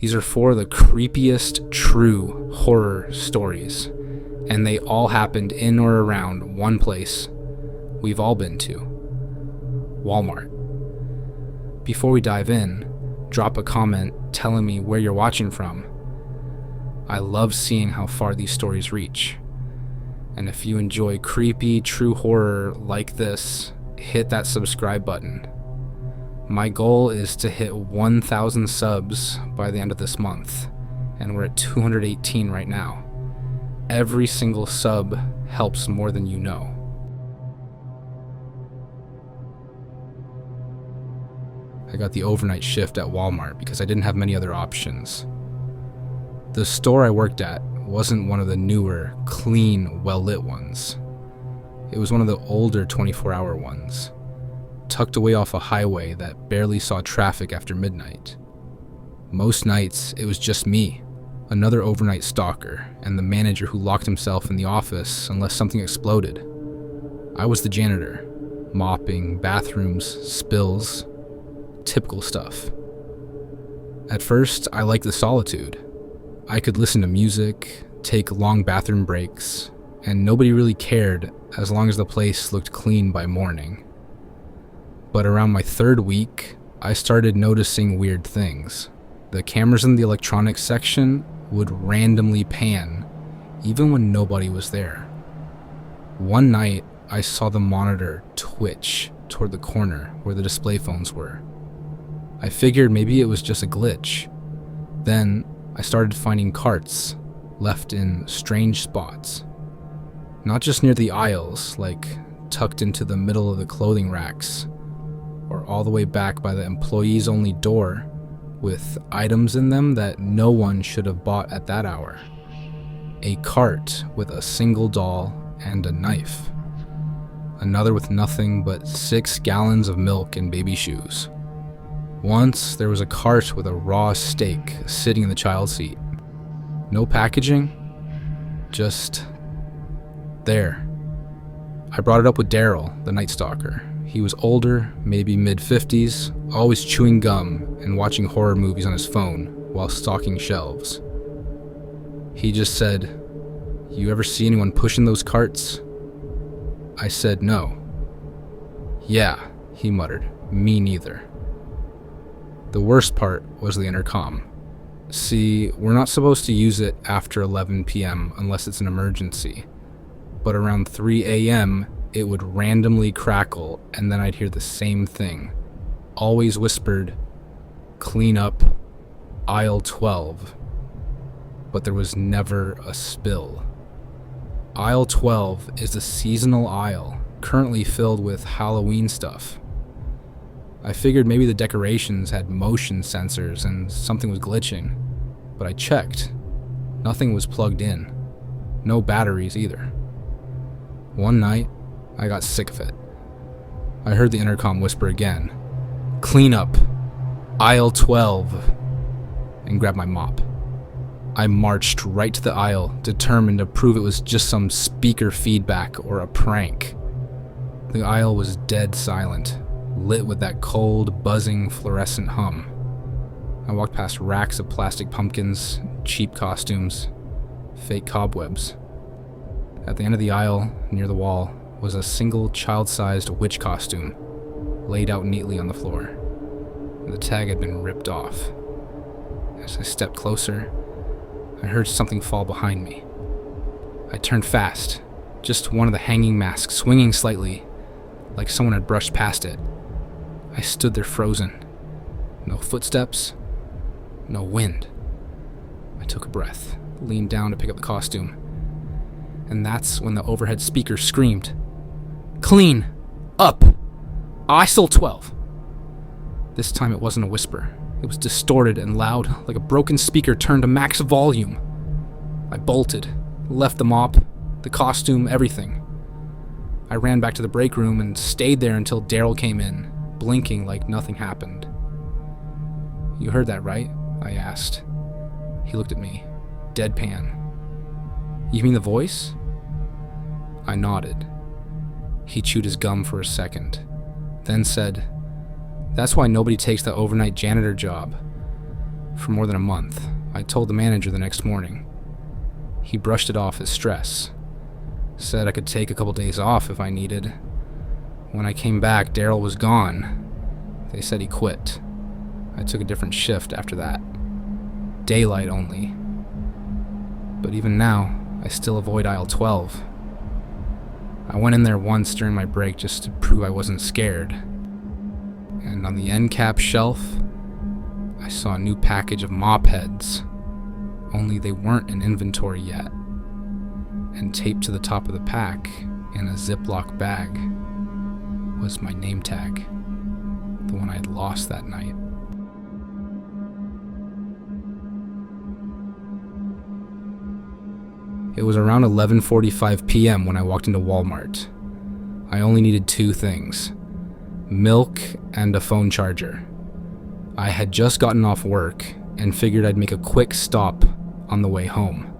These are 4 of the creepiest true horror stories, and they all happened in or around one place we've all been to: Walmart. Before we dive in, drop a comment telling me where you're watching from. I love seeing how far these stories reach. And if you enjoy creepy, true horror like this, hit that subscribe button. My goal is to hit 1,000 subs by the end of this month, and we're at 218 right now. Every single sub helps more than you know. I got the overnight shift at Walmart because I didn't have many other options. The store I worked at wasn't one of the newer, clean, well-lit ones. It was one of the older 24-hour ones, tucked away off a highway that barely saw traffic after midnight. Most nights, it was just me, another overnight stalker, and the manager who locked himself in the office unless something exploded. I was the janitor, mopping, bathrooms, spills, typical stuff. At first, I liked the solitude. I could listen to music, take long bathroom breaks, and nobody really cared as long as the place looked clean by morning. But around my 3rd week, I started noticing weird things. The cameras in the electronics section would randomly pan, even when nobody was there. One night, I saw the monitor twitch toward the corner where the display phones were. I figured maybe it was just a glitch. Then, I started finding carts left in strange spots. Not just near the aisles, like tucked into the middle of the clothing racks, or all the way back by the employees-only door with items in them that no one should have bought at that hour. A cart with a single doll and a knife. Another with nothing but 6 gallons of milk and baby shoes. Once, there was a cart with a raw steak sitting in the child seat. No packaging, just there. I brought it up with Daryl, the Night Stalker. He was older, maybe mid-50s, always chewing gum and watching horror movies on his phone while stocking shelves. He just said, "You ever see anyone pushing those carts?" I said no. "Yeah," he muttered, "me neither." The worst part was the intercom. See, we're not supposed to use it after 11 p.m. unless it's an emergency. But around 3 a.m., it would randomly crackle, and then I'd hear the same thing. Always whispered, "Clean up, aisle 12. But there was never a spill. Aisle 12 is a seasonal aisle, currently filled with Halloween stuff. I figured maybe the decorations had motion sensors and something was glitching, but I checked. Nothing was plugged in. No batteries either. One night, I got sick of it. I heard the intercom whisper again, "Clean up, aisle 12, and grabbed my mop. I marched right to the aisle, determined to prove it was just some speaker feedback or a prank. The aisle was dead silent, lit with that cold, buzzing, fluorescent hum. I walked past racks of plastic pumpkins, cheap costumes, fake cobwebs. At the end of the aisle, near the wall, was a single child-sized witch costume, laid out neatly on the floor. The tag had been ripped off. As I stepped closer, I heard something fall behind me. I turned fast, just one of the hanging masks swinging slightly, like someone had brushed past it. I stood there frozen. No footsteps, no wind. I took a breath, leaned down to pick up the costume, and that's when the overhead speaker screamed, "Clean! Up! Aisle 12!" This time it wasn't a whisper. It was distorted and loud, like a broken speaker turned to max volume. I bolted, left the mop, the costume, everything. I ran back to the break room and stayed there until Daryl came in, blinking like nothing happened. "You heard that, right?" I asked. He looked at me, deadpan. "You mean the voice?" I nodded. He chewed his gum for a second, then said, "That's why nobody takes the overnight janitor job. for more than a month. I told the manager the next morning. He brushed it off as stress. Said I could take a couple days off if I needed. When I came back, Daryl was gone. They said he quit. I took a different shift after that. Daylight only. But even now, I still avoid aisle 12. I went in there once during my break just to prove I wasn't scared. And on the end cap shelf, I saw a new package of mop heads. Only they weren't in inventory yet. And taped to the top of the pack, in a Ziploc bag, was my name tag. The one I had lost that night. It was around 11:45 p.m. when I walked into Walmart. I only needed 2 things: milk and a phone charger. I had just gotten off work and figured I'd make a quick stop on the way home.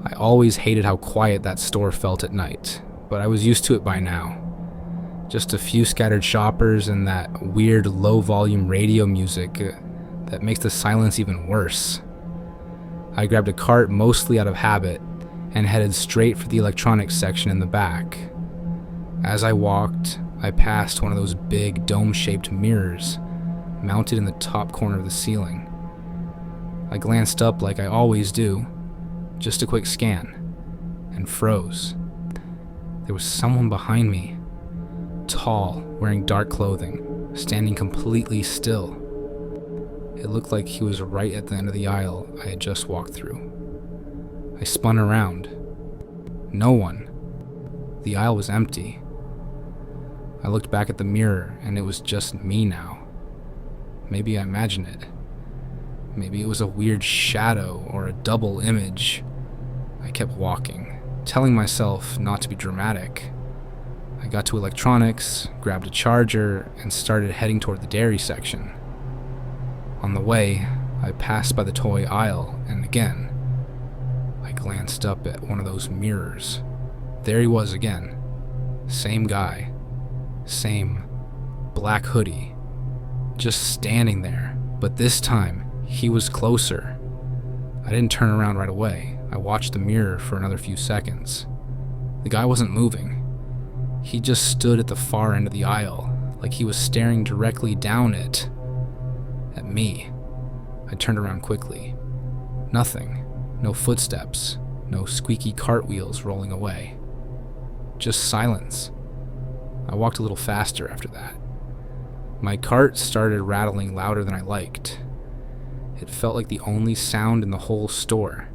I always hated how quiet that store felt at night, but I was used to it by now. Just a few scattered shoppers and that weird low-volume radio music that makes the silence even worse. I grabbed a cart mostly out of habit and headed straight for the electronics section in the back. As I walked, I passed one of those big dome-shaped mirrors mounted in the top corner of the ceiling. I glanced up like I always do, just a quick scan, and froze. There was someone behind me, tall, wearing dark clothing, standing completely still. It looked like he was right at the end of the aisle I had just walked through. I spun around. No one. The aisle was empty. I looked back at the mirror, and it was just me now. Maybe I imagined it. Maybe it was a weird shadow or a double image. I kept walking, telling myself not to be dramatic. I got to electronics, grabbed a charger, and started heading toward the dairy section. On the way, I passed by the toy aisle, and again, I glanced up at one of those mirrors. There he was again. Same guy. Same black hoodie. Just standing there, but this time, he was closer. I didn't turn around right away. I watched the mirror for another few seconds. The guy wasn't moving. He just stood at the far end of the aisle, like he was staring directly down it, at me. I turned around quickly. Nothing. No footsteps. No squeaky cartwheels rolling away. Just silence. I walked a little faster after that. My cart started rattling louder than I liked. It felt like the only sound in the whole store.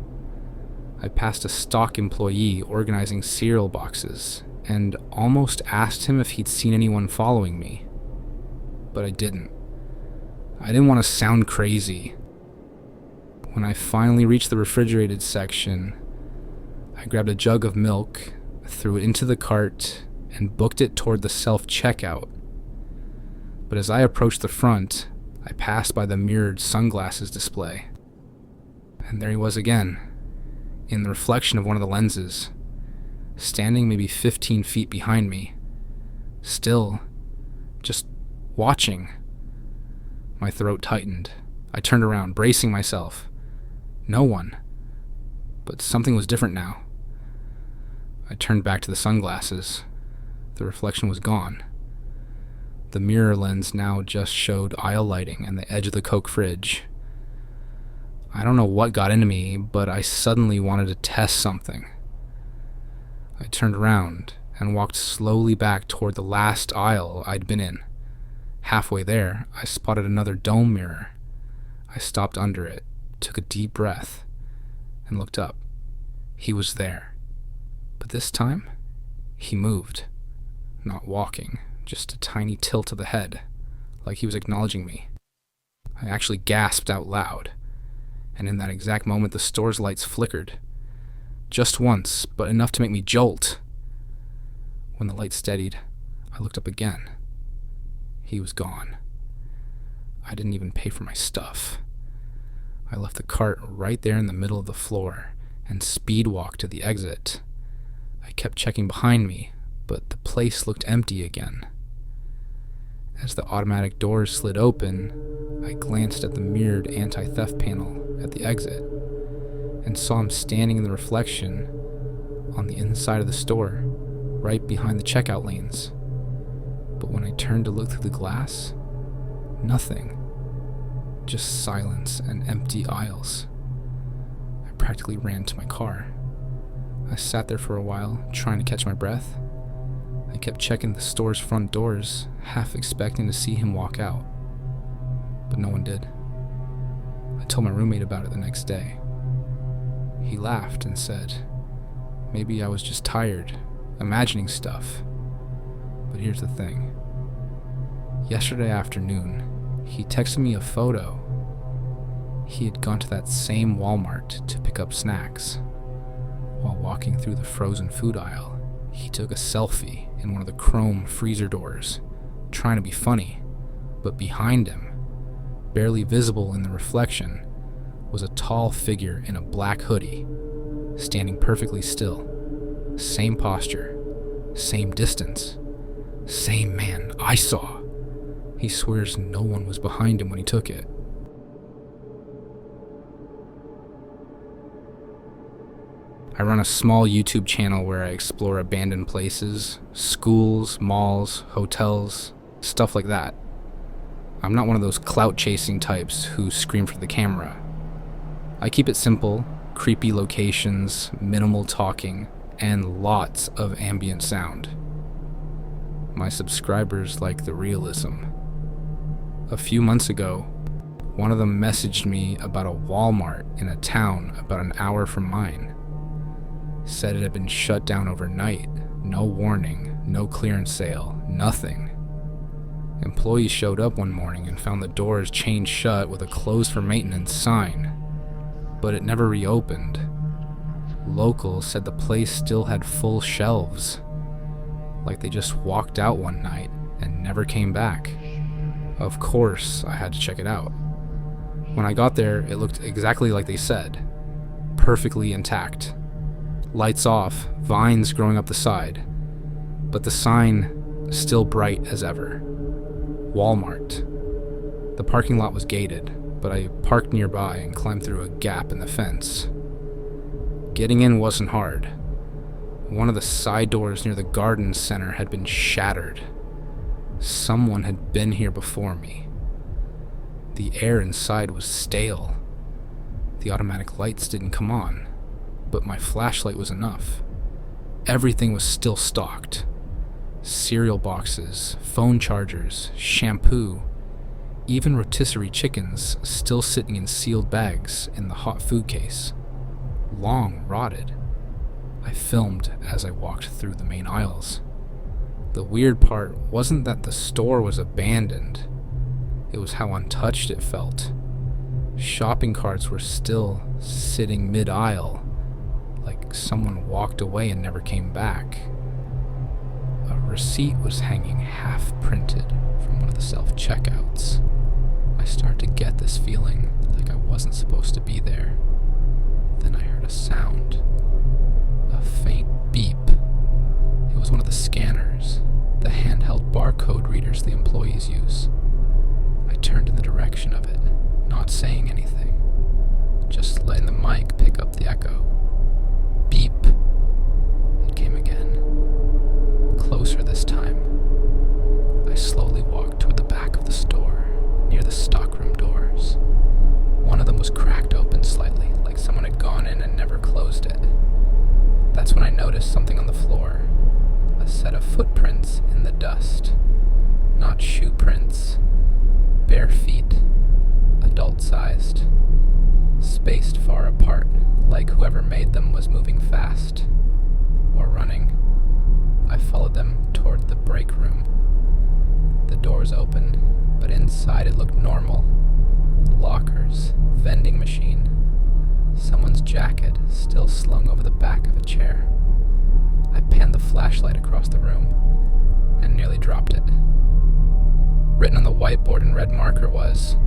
I passed a stock employee organizing cereal boxes and almost asked him if he'd seen anyone following me. But I didn't. I didn't want to sound crazy. When I finally reached the refrigerated section, I grabbed a jug of milk, threw it into the cart, and booked it toward the self-checkout. But as I approached the front, I passed by the mirrored sunglasses display. And there he was again, in the reflection of one of the lenses, standing maybe 15 feet behind me, still, just watching. My throat tightened. I turned around, bracing myself. No one. But something was different now. I turned back to the sunglasses. The reflection was gone. The mirror lens now just showed aisle lighting and the edge of the Coke fridge. I don't know what got into me, but I suddenly wanted to test something. I turned around and walked slowly back toward the last aisle I'd been in. Halfway there, I spotted another dome mirror. I stopped under it, took a deep breath, and looked up. He was there. But this time, he moved. Not walking, just a tiny tilt of the head, like he was acknowledging me. I actually gasped out loud, and in that exact moment the store's lights flickered. Just once, but enough to make me jolt. When the light steadied, I looked up again. He was gone. I didn't even pay for my stuff. I left the cart right there in the middle of the floor and speed walked to the exit. I kept checking behind me, but the place looked empty again. As the automatic doors slid open, I glanced at the mirrored anti-theft panel at the exit and saw him standing in the reflection on the inside of the store, right behind the checkout lanes. But when I turned to look through the glass, nothing. Just silence and empty aisles. I practically ran to my car. I sat there for a while, trying to catch my breath. I kept checking the store's front doors, half expecting to see him walk out. But no one did. I told my roommate about it the next day. He laughed and said, maybe I was just tired, imagining stuff. But here's the thing. Yesterday afternoon, he texted me a photo. He had gone to that same Walmart to pick up snacks. While walking through the frozen food aisle, he took a selfie in one of the chrome freezer doors, trying to be funny. But behind him, barely visible in the reflection, was a tall figure in a black hoodie, standing perfectly still. Same posture, same distance, same man I saw. He swears no one was behind him when he took it. I run a small YouTube channel where I explore abandoned places, schools, malls, hotels, stuff like that. I'm not one of those clout-chasing types who scream for the camera. I keep it simple, creepy locations, minimal talking, and lots of ambient sound. My subscribers like the realism. A few months ago, one of them messaged me about a Walmart in a town about an hour from mine. Said it had been shut down overnight, no warning, no clearance sale, nothing. Employees showed up one morning and found the doors chained shut with a closed for maintenance sign, but it never reopened. Locals said the place still had full shelves, like they just walked out one night and never came back. Of course, I had to check it out. When I got there, it looked exactly like they said, perfectly intact. Lights off, vines growing up the side, but the sign still bright as ever. Walmart. The parking lot was gated, but I parked nearby and climbed through a gap in the fence. Getting in wasn't hard. One of the side doors near the garden center had been shattered. Someone had been here before me. The air inside was stale. The automatic lights didn't come on, but my flashlight was enough. Everything was still stocked. Cereal boxes, phone chargers, shampoo, even rotisserie chickens still sitting in sealed bags in the hot food case, long rotted. I filmed as I walked through the main aisles. The weird part wasn't that the store was abandoned, it was how untouched it felt. Shopping carts were still sitting mid-aisle, like someone walked away and never came back. A receipt was hanging half-printed from one of the self-checkouts. I started to get this feeling like I wasn't supposed to be there. Then I heard a sound. A faint beep. It was one of the scanners, the handheld barcode readers the employees use. I turned in the direction of it, not saying anything, just letting the mic pick up the echo. Beep. It came again. Closer this time. I slowly walked toward the back of the store, near the stockroom doors. One of them was cracked open slightly, like someone had gone in and never closed it. That's when I noticed something on the floor. A set of footprints in the dust. Not shoe prints. Bare feet. Adult-sized. Spaced far apart, like whoever made them was moving fast. Or running. I followed them toward the break room. The door was open, but inside it looked normal. Lockers, vending machine. Someone's jacket still slung over the back of a chair. I panned the flashlight across the room and nearly dropped it. Written on the whiteboard in red marker was,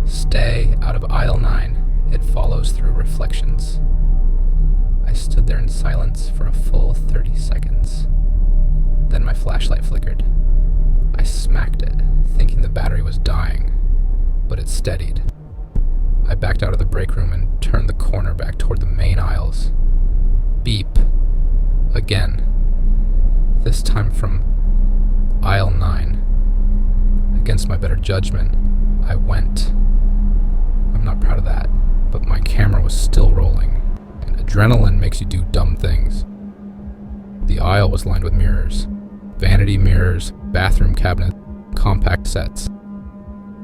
"Stay out of aisle 9. It follows through reflections." I stood there in silence for a full 30 seconds. Then my flashlight flickered. I smacked it, thinking the battery was dying, but it steadied. I backed out of the break room and turned the corner back toward the main aisles. Beep. Again. This time from aisle 9. Against my better judgment, I went. I'm not proud of that, but my camera was still rolling, and adrenaline makes you do dumb things. The aisle was lined with mirrors. Vanity mirrors, bathroom cabinets, compact sets,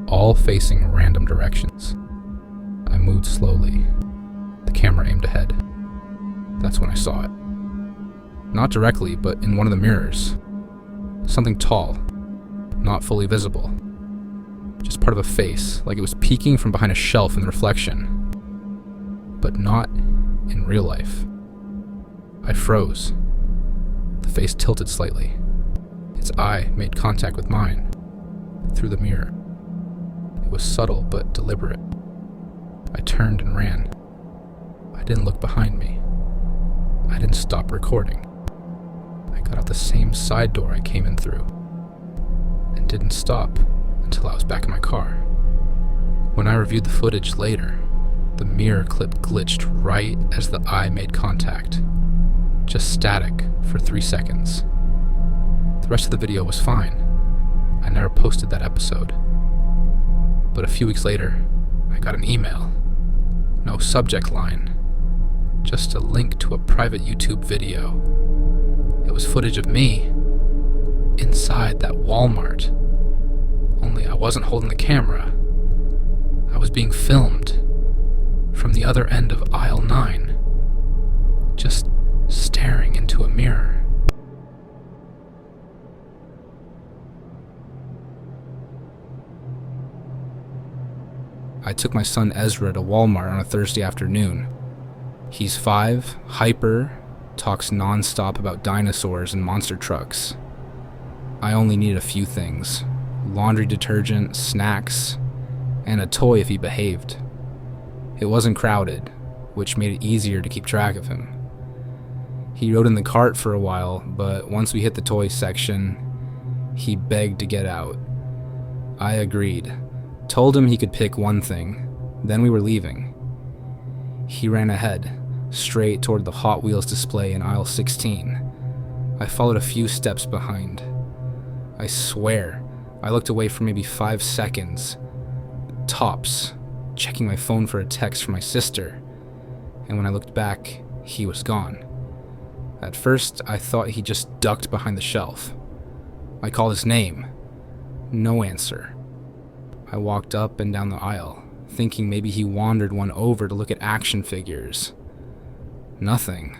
all facing random directions. I moved slowly. The camera aimed ahead. That's when I saw it. Not directly, but in one of the mirrors. Something tall, not fully visible. Just part of a face, like it was peeking from behind a shelf in the reflection. But not in real life. I froze. The face tilted slightly. Its eye made contact with mine, through the mirror. It was subtle but deliberate. I turned and ran. I didn't look behind me. I didn't stop recording. I got out the same side door I came in through, and didn't stop until I was back in my car. When I reviewed the footage later, the mirror clip glitched right as the eye made contact. Just static for 3 seconds. The rest of the video was fine. I never posted that episode. But a few weeks later, I got an email. No subject line. Just a link to a private YouTube video. It was footage of me inside that Walmart. Only I wasn't holding the camera. I was being filmed from the other end of aisle 9. Just staring into a mirror. I took my son Ezra to Walmart on a Thursday afternoon. He's 5, hyper, talks non-stop about dinosaurs and monster trucks. I only needed a few things: laundry detergent, snacks, and a toy if he behaved. It wasn't crowded, which made it easier to keep track of him. He rode in the cart for a while, but once we hit the toy section, he begged to get out. I agreed. Told him he could pick one thing, then we were leaving. He ran ahead, straight toward the Hot Wheels display in aisle 16. I followed a few steps behind. I swear, I looked away for maybe 5 seconds, tops, checking my phone for a text from my sister, and when I looked back, he was gone. At first, I thought he just ducked behind the shelf. I called his name. No answer. I walked up and down the aisle, thinking maybe he wandered one over to look at action figures. Nothing.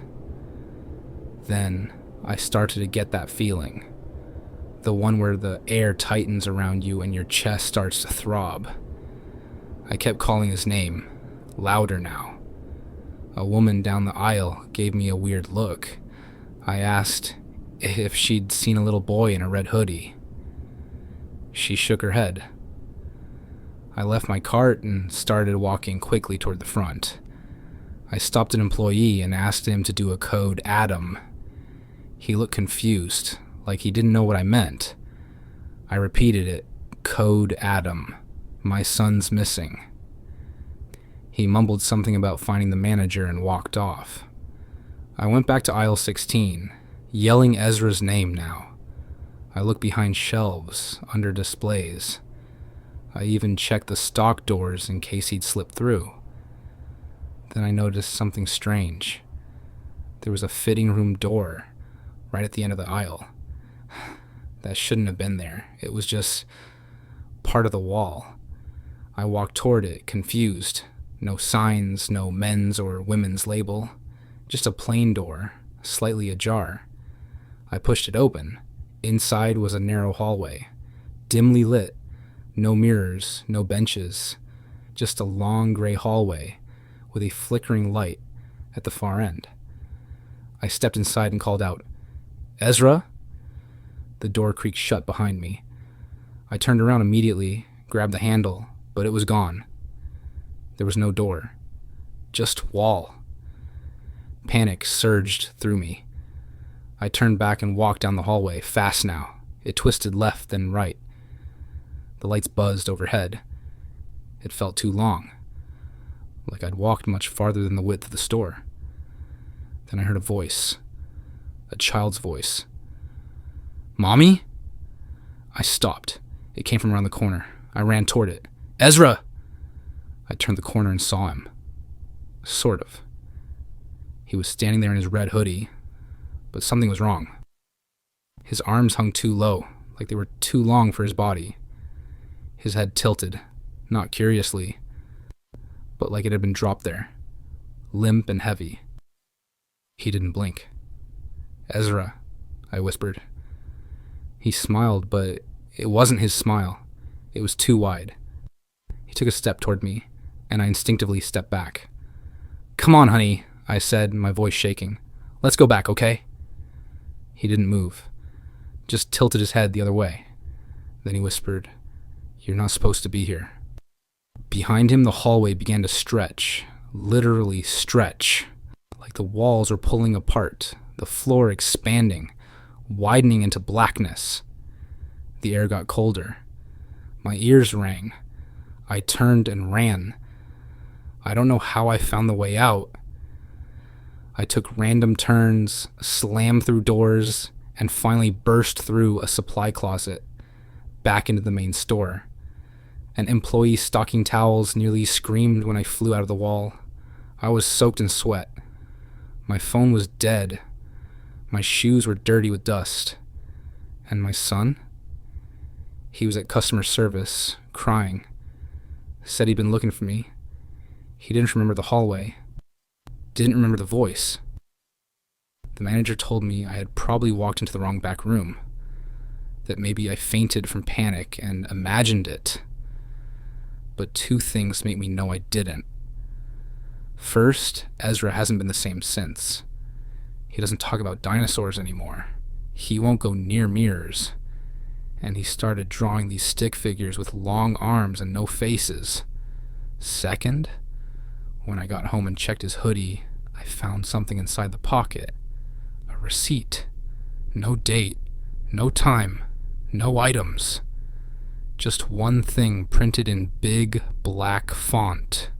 Then, I started to get that feeling. The one where the air tightens around you and your chest starts to throb. I kept calling his name, louder now. A woman down the aisle gave me a weird look. I asked if she'd seen a little boy in a red hoodie. She shook her head. I left my cart and started walking quickly toward the front. I stopped an employee and asked him to do a code Adam. He looked confused, like he didn't know what I meant. I repeated it, code Adam. My son's missing. He mumbled something about finding the manager and walked off. I went back to aisle 16, yelling Ezra's name now. I looked behind shelves, under displays. I even checked the stock doors in case he'd slipped through. Then I noticed something strange. There was a fitting room door right at the end of the aisle. That shouldn't have been there. It was just part of the wall. I walked toward it, confused. No signs, no men's or women's label. Just a plain door, slightly ajar. I pushed it open. Inside was a narrow hallway, dimly lit. No mirrors, no benches, just a long gray hallway with a flickering light at the far end. I stepped inside and called out, "Ezra?" The door creaked shut behind me. I turned around immediately, grabbed the handle, but it was gone. There was no door, just wall. Panic surged through me. I turned back and walked down the hallway, fast now. It twisted left then right. The lights buzzed overhead. It felt too long, like I'd walked much farther than the width of the store. Then I heard a voice, a child's voice. "Mommy?" I stopped. It came from around the corner. I ran toward it. "Ezra!" I turned the corner and saw him. Sort of. He was standing there in his red hoodie, but something was wrong. His arms hung too low, like they were too long for his body. His head tilted, not curiously, but like it had been dropped there, limp and heavy. He didn't blink. "Ezra," I whispered. He smiled, but it wasn't his smile. It was too wide. He took a step toward me, and I instinctively stepped back. "Come on, honey," I said, my voice shaking. "Let's go back, okay?" He didn't move, just tilted his head the other way. Then he whispered, "You're not supposed to be here." Behind him, the hallway began to stretch, literally stretch, like the walls were pulling apart, the floor expanding, widening into blackness. The air got colder. My ears rang. I turned and ran. I don't know how I found the way out. I took random turns, slammed through doors, and finally burst through a supply closet, back into the main store. An employee stocking towels nearly screamed when I flew out of the wall. I was soaked in sweat. My phone was dead. My shoes were dirty with dust. And my son? He was at customer service, crying. Said he'd been looking for me. He didn't remember the hallway. Didn't remember the voice. The manager told me I had probably walked into the wrong back room. That maybe I fainted from panic and imagined it. But two things make me know I didn't. First, Ezra hasn't been the same since. He doesn't talk about dinosaurs anymore. He won't go near mirrors. And he started drawing these stick figures with long arms and no faces. Second, when I got home and checked his hoodie, I found something inside the pocket. A receipt. No date, no time, no items. Just one thing printed in big black font.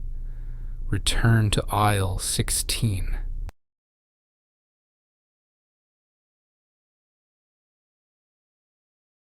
Return to aisle 16.